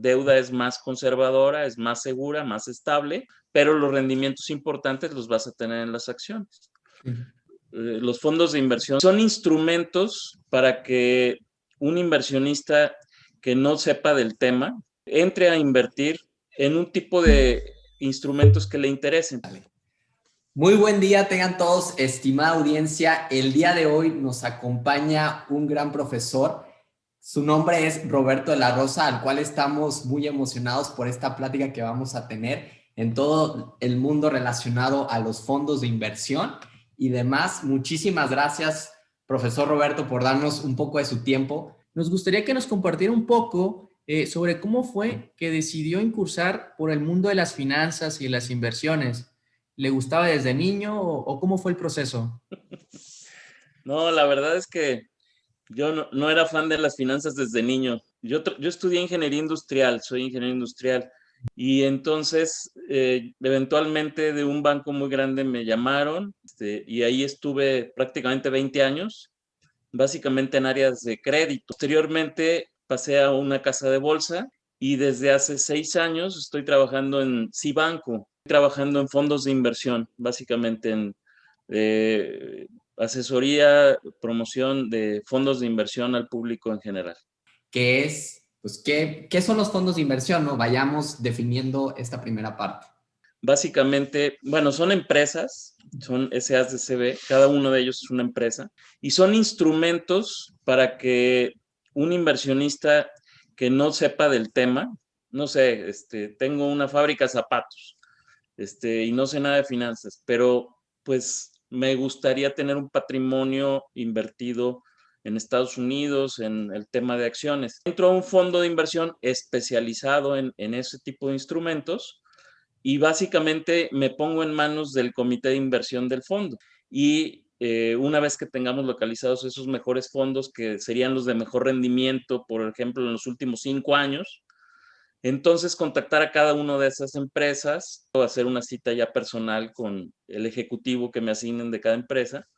deuda es más conservadora, es más segura, más estable, pero los rendimientos importantes los vas a tener en las acciones. Sí. Los fondos de inversión son instrumentos para que un inversionista que no sepa del tema entre a invertir en un tipo de instrumentos que le interesen. Muy buen día tengan todos, estimada audiencia. El día de hoy nos acompaña un gran profesor. Su nombre es Roberto de la Rosa, al cual estamos muy emocionados por esta plática que vamos a tener en todo el mundo relacionado a los fondos de inversión y demás. Muchísimas gracias, profesor Roberto, por darnos un poco de su tiempo. Nos gustaría que nos compartiera un poco sobre cómo fue que decidió incursar por el mundo de las finanzas y las inversiones. ¿Le gustaba desde niño o cómo fue el proceso? No, la verdad es que yo no era fan de las finanzas desde niño. Yo estudié ingeniería industrial, soy ingeniero industrial. Y entonces, eventualmente de un banco muy grande me llamaron y ahí estuve prácticamente 20 años, básicamente en áreas de crédito. Posteriormente pasé a una casa de bolsa y desde hace 6 años estoy trabajando en Cibanco, trabajando en fondos de inversión, básicamente en eh, asesoría, promoción de fondos de inversión al público en general. ¿Qué es? Pues, ¿qué son los fondos de inversión? ¿No? Vayamos definiendo esta primera parte. Básicamente, bueno, son empresas, son SAs de CB, cada uno de ellos es una empresa, y son instrumentos para que un inversionista que no sepa del tema, no sé, tengo una fábrica de zapatos, y no sé nada de finanzas, pero pues me gustaría tener un patrimonio invertido en Estados Unidos, en el tema de acciones. Entro a un fondo de inversión especializado en ese tipo de instrumentos y básicamente me pongo en manos del comité de inversión del fondo. Y una vez que tengamos localizados esos mejores fondos, que serían los de mejor rendimiento, por ejemplo, en los últimos 5 años, entonces contactar a cada una de esas empresas, o hacer una cita ya personal con el ejecutivo que me asignen de cada empresa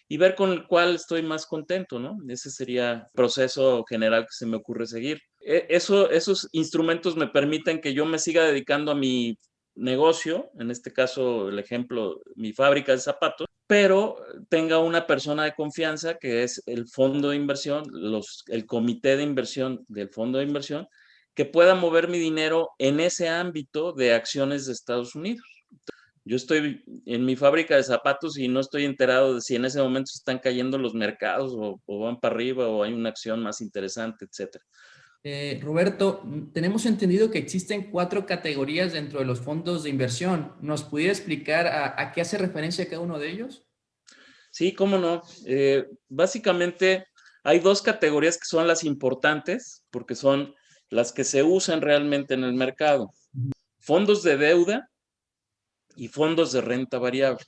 y ver con el cual estoy más contento, ¿no? Ese sería el proceso general que se me ocurre seguir. Esos instrumentos me permiten que yo me siga dedicando a mi negocio, en este caso el ejemplo, mi fábrica de zapatos, pero tenga una persona de confianza que es el fondo de inversión, el comité de inversión del fondo de inversión, que pueda mover mi dinero en ese ámbito de acciones de Estados Unidos. Yo estoy en mi fábrica de zapatos y no estoy enterado de si en ese momento están cayendo los mercados o van para arriba o hay una acción más interesante, etcétera. Roberto, tenemos entendido que existen 4 categorías dentro de los fondos de inversión. ¿Nos pudiera explicar a qué hace referencia cada uno de ellos? Sí, cómo no. Básicamente hay 2 categorías que son las importantes porque son las que se usan realmente en el mercado. Fondos de deuda y fondos de renta variable.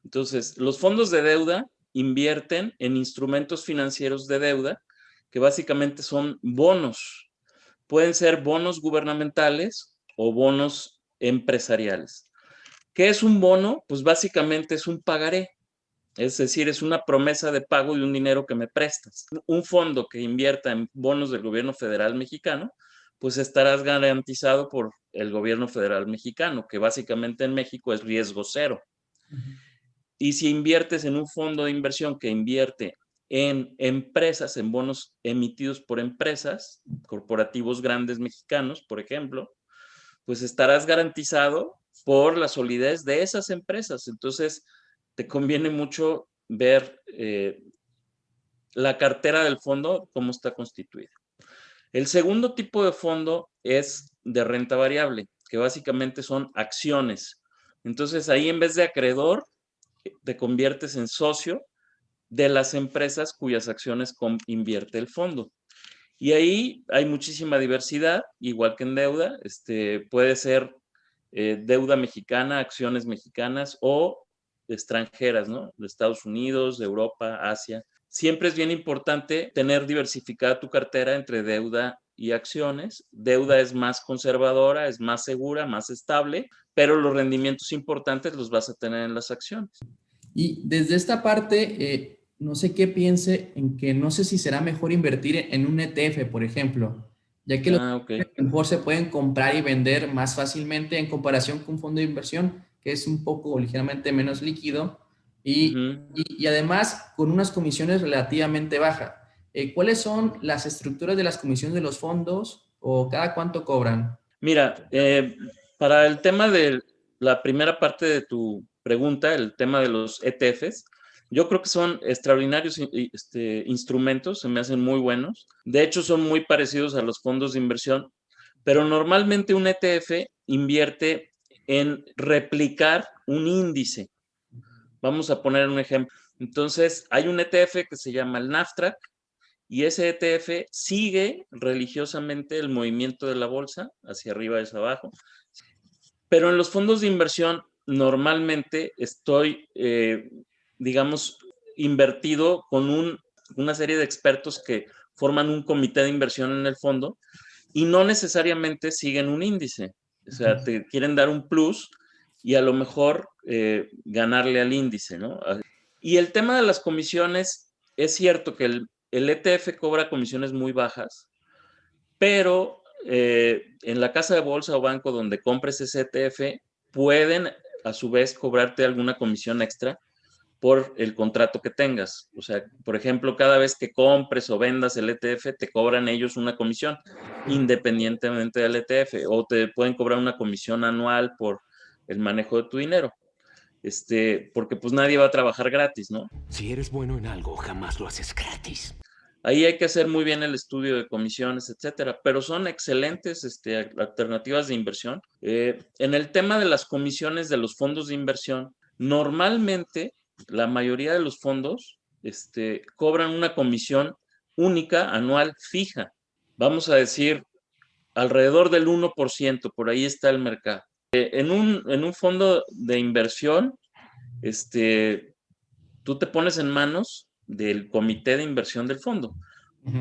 Entonces, los fondos de deuda invierten en instrumentos financieros de deuda que básicamente son bonos. Pueden ser bonos gubernamentales o bonos empresariales. ¿Qué es un bono? Pues básicamente es un pagaré. Es decir, es una promesa de pago de un dinero que me prestas. Un fondo que invierta en bonos del gobierno federal mexicano, pues estarás garantizado por el gobierno federal mexicano, que básicamente en México es riesgo cero. Y si inviertes en un fondo de inversión que invierte en empresas, en bonos emitidos por empresas, corporativos grandes mexicanos, por ejemplo, pues estarás garantizado por la solidez de esas empresas. Entonces, te conviene mucho ver la cartera del fondo, cómo está constituida. El segundo tipo de fondo es de renta variable, que básicamente son acciones. Entonces, ahí en vez de acreedor, te conviertes en socio de las empresas cuyas acciones invierte el fondo. Y ahí hay muchísima diversidad, igual que en deuda. Puede ser deuda mexicana, acciones mexicanas o extranjeras, ¿no? De Estados Unidos, de Europa, Asia. Siempre es bien importante tener diversificada tu cartera entre deuda y acciones. Deuda es más conservadora, es más segura, más estable, pero los rendimientos importantes los vas a tener en las acciones. Y desde esta parte, no sé qué piense en que no sé si será mejor invertir en un ETF, por ejemplo, ya que los Ok. a lo mejor se pueden comprar y vender más fácilmente en comparación con un fondo de inversión, que es un poco ligeramente menos líquido Ujú. y además con unas comisiones relativamente bajas. ¿Cuáles son las estructuras de las comisiones de los fondos o cada cuánto cobran? Mira, para el tema de la primera parte de tu pregunta, el tema de los ETFs, yo creo que son extraordinarios instrumentos, se me hacen muy buenos. De hecho, son muy parecidos a los fondos de inversión, pero normalmente un ETF invierte en replicar un índice. Vamos a poner un ejemplo. Entonces, hay un ETF que se llama el NAFTRAC y ese ETF sigue religiosamente el movimiento de la bolsa, hacia arriba y hacia abajo. Pero en los fondos de inversión normalmente estoy, digamos, invertido con una serie de expertos que forman un comité de inversión en el fondo y no necesariamente siguen un índice. O sea, te quieren dar un plus y a lo mejor ganarle al índice, ¿no? Y el tema de las comisiones, es cierto que el ETF cobra comisiones muy bajas, pero en la casa de bolsa o banco donde compres ese ETF, pueden a su vez cobrarte alguna comisión extra por el contrato que tengas. O sea, por ejemplo, cada vez que compres o vendas el ETF, te cobran ellos una comisión, independientemente del ETF, o te pueden cobrar una comisión anual por el manejo de tu dinero. Porque pues nadie va a trabajar gratis, ¿no? Si eres bueno en algo, jamás lo haces gratis. Ahí hay que hacer muy bien el estudio de comisiones, etcétera, pero son excelentes alternativas de inversión. En el tema de las comisiones de los fondos de inversión, normalmente la mayoría de los fondos cobran una comisión única, anual, fija. Vamos a decir, alrededor del 1%, por ahí está el mercado. En un fondo de inversión, tú te pones en manos del comité de inversión del fondo.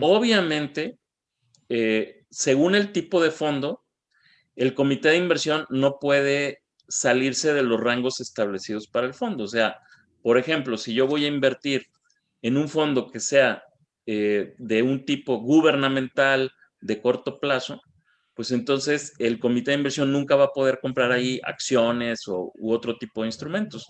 Obviamente, según el tipo de fondo, el comité de inversión no puede salirse de los rangos establecidos para el fondo. O sea, por ejemplo, si yo voy a invertir en un fondo que sea de un tipo gubernamental de corto plazo, pues entonces el comité de inversión nunca va a poder comprar ahí acciones u otro tipo de instrumentos.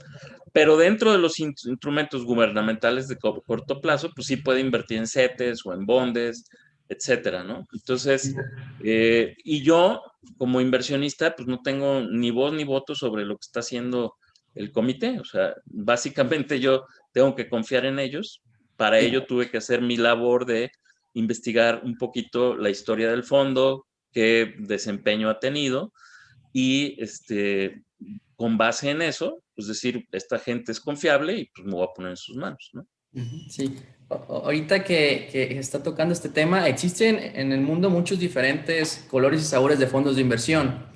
Pero dentro de los instrumentos gubernamentales de corto plazo, pues sí puede invertir en CETES o en bondes, etcétera, ¿no? Entonces, y yo como inversionista, pues no tengo ni voz ni voto sobre lo que está haciendo el comité. O sea, básicamente yo tengo que confiar en ellos. Para ello tuve que hacer mi labor de investigar un poquito la historia del fondo, qué desempeño ha tenido y con base en eso, pues decir, esta gente es confiable y pues me voy a poner en sus manos, ¿no? Sí, ahorita que está tocando este tema, existen en el mundo muchos diferentes colores y sabores de fondos de inversión.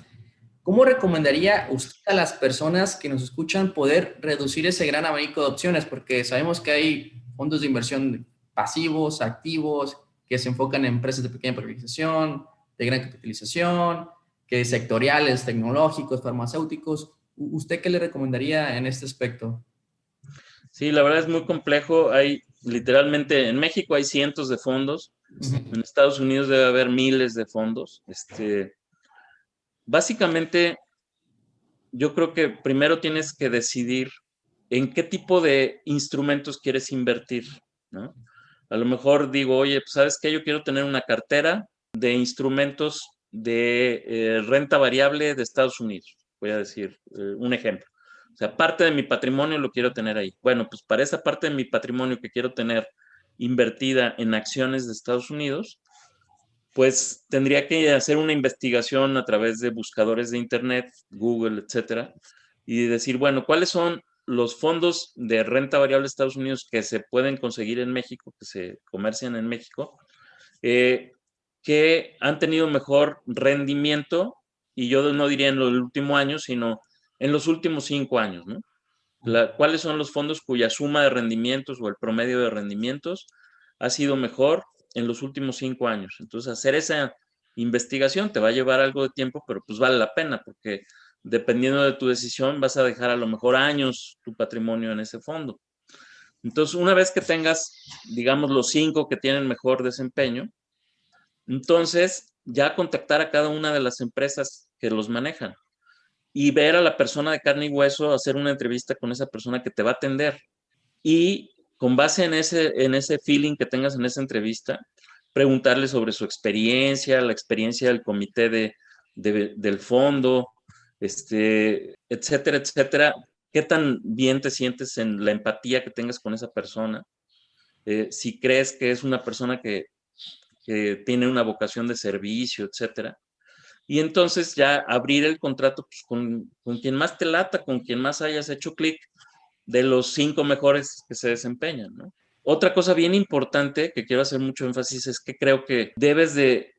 ¿Cómo recomendaría usted a las personas que nos escuchan poder reducir ese gran abanico de opciones? Porque sabemos que hay fondos de inversión pasivos, activos, que se enfocan en empresas de pequeña capitalización, de gran capitalización, que sectoriales, tecnológicos, farmacéuticos. ¿Usted qué le recomendaría en este aspecto? Sí, la verdad es muy complejo. Hay literalmente, en México hay cientos de fondos, en Estados Unidos debe haber miles de fondos. Básicamente, yo creo que primero tienes que decidir en qué tipo de instrumentos quieres invertir, ¿no? A lo mejor digo, oye, pues sabes qué, yo quiero tener una cartera de instrumentos de renta variable de Estados Unidos. Voy a decir un ejemplo. O sea, parte de mi patrimonio lo quiero tener ahí. Bueno, pues para esa parte de mi patrimonio que quiero tener invertida en acciones de Estados Unidos, pues tendría que hacer una investigación a través de buscadores de Internet, Google, etcétera, y decir, bueno, ¿cuáles son los fondos de renta variable de Estados Unidos que se pueden conseguir en México, que se comercian en México, eh, que han tenido mejor rendimiento? Y yo no diría en el último año, sino en los últimos 5 años, ¿no? ¿Cuáles son los fondos cuya suma de rendimientos o el promedio de rendimientos ha sido mejor en los últimos 5 años? Entonces, hacer esa investigación te va a llevar algo de tiempo, pero pues vale la pena, porque dependiendo de tu decisión, vas a dejar a lo mejor años tu patrimonio en ese fondo. Entonces, una vez que tengas, digamos, los 5 que tienen mejor desempeño, Entonces, ya contactar a cada una de las empresas que los manejan y ver a la persona de carne y hueso, hacer una entrevista con esa persona que te va a atender. Y con base en ese feeling que tengas en esa entrevista, preguntarle sobre su experiencia, la experiencia del comité del fondo, etcétera, etcétera. ¿Qué tan bien te sientes en la empatía que tengas con esa persona? Si crees que es una persona que tiene una vocación de servicio, etcétera. Y entonces ya abrir el contrato pues, con quien más te lata, con quien más hayas hecho clic, de los 5 mejores que se desempeñan, ¿no? Otra cosa bien importante que quiero hacer mucho énfasis es que creo que debes de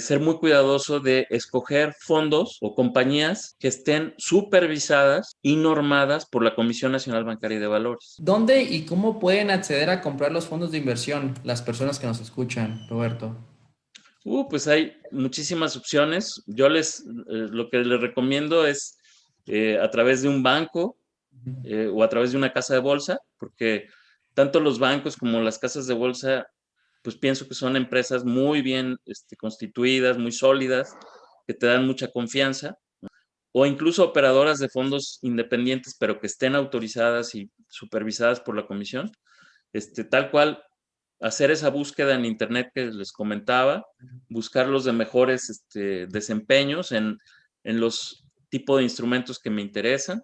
ser muy cuidadoso de escoger fondos o compañías que estén supervisadas y normadas por la Comisión Nacional Bancaria y de Valores. ¿Dónde y cómo pueden acceder a comprar los fondos de inversión las personas que nos escuchan, Roberto? Pues hay muchísimas opciones. Lo que les recomiendo es a través de un banco o a través de una casa de bolsa, porque tanto los bancos como las casas de bolsa, pues pienso que son empresas muy bien constituidas, muy sólidas, que te dan mucha confianza, o incluso operadoras de fondos independientes, pero que estén autorizadas y supervisadas por la comisión, tal cual hacer esa búsqueda en internet que les comentaba, buscar los de mejores desempeños en los tipos de instrumentos que me interesan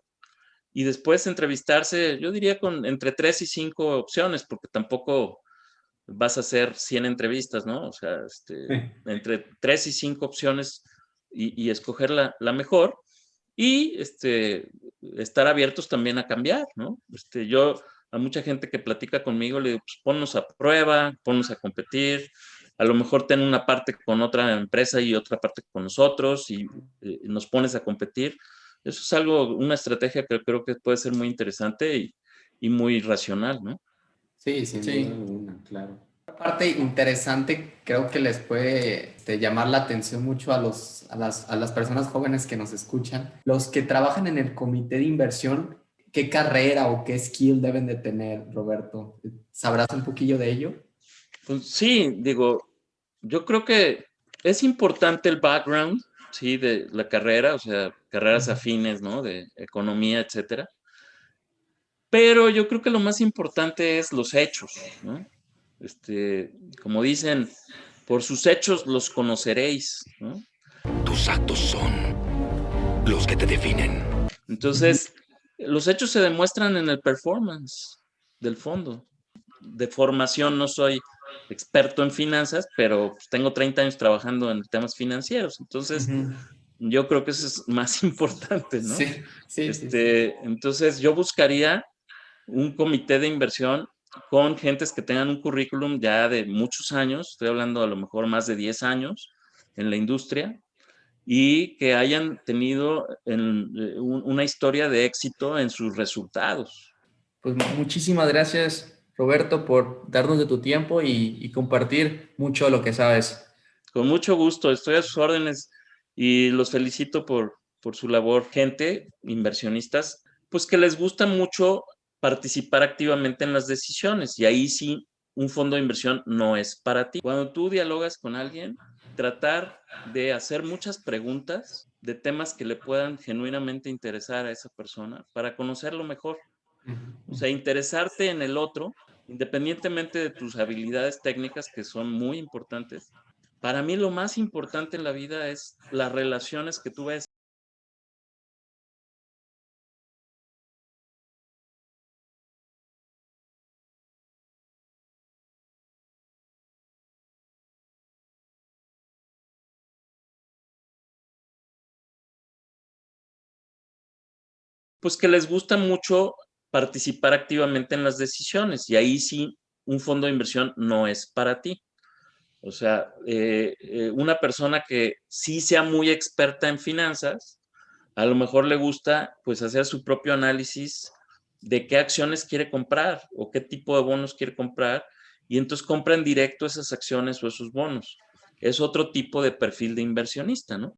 y después entrevistarse, yo diría con entre 3 y 5 opciones, porque tampoco vas a hacer 100 entrevistas, ¿no? O sea, entre 3 y 5 opciones y escoger la mejor y estar abiertos también a cambiar, ¿no? Yo a mucha gente que platica conmigo le digo, pues ponnos a prueba, ponnos a competir, a lo mejor ten una parte con otra empresa y otra parte con nosotros y nos pones a competir. Eso es una estrategia que creo que puede ser muy interesante y muy racional, ¿no? Sí, sin Sí. duda alguna, claro. Una parte interesante creo que les puede llamar la atención mucho a las personas jóvenes que nos escuchan. Los que trabajan en el comité de inversión, ¿qué carrera o qué skill deben de tener, Roberto? ¿Sabrás un poquillo de ello? Pues sí, digo, yo creo que es importante el background, sí, de la carrera, o sea, carreras afines, ¿no? De economía, etcétera. Pero yo creo que lo más importante es los hechos, ¿no? Como dicen, por sus hechos los conoceréis, ¿no? Tus actos son los que te definen. Entonces, los hechos se demuestran en el performance del fondo. De formación no soy experto en finanzas, pero pues, tengo 30 años trabajando en temas financieros. Entonces, yo creo que eso es más importante, ¿no? Sí, sí, sí, sí. Entonces, yo buscaría un comité de inversión con gentes que tengan un currículum ya de muchos años, estoy hablando a lo mejor más de 10 años en la industria, y que hayan tenido una historia de éxito en sus resultados. Pues muchísimas gracias, Roberto, por darnos de tu tiempo y compartir mucho de lo que sabes. Con mucho gusto, estoy a sus órdenes y los felicito por su labor. Gente, inversionistas, pues que les gusta mucho participar activamente en las decisiones y ahí sí, un fondo de inversión no es para ti. Cuando tú dialogas con alguien, tratar de hacer muchas preguntas de temas que le puedan genuinamente interesar a esa persona para conocerlo mejor. O sea, interesarte en el otro, independientemente de tus habilidades técnicas, que son muy importantes. Para mí lo más importante en la vida es las relaciones que tú ves. Pues que les gusta mucho participar activamente en las decisiones y ahí sí un fondo de inversión no es para ti. O sea, una persona que sí sea muy experta en finanzas, a lo mejor le gusta pues hacer su propio análisis de qué acciones quiere comprar o qué tipo de bonos quiere comprar y entonces compra en directo esas acciones o esos bonos. Es otro tipo de perfil de inversionista, ¿no?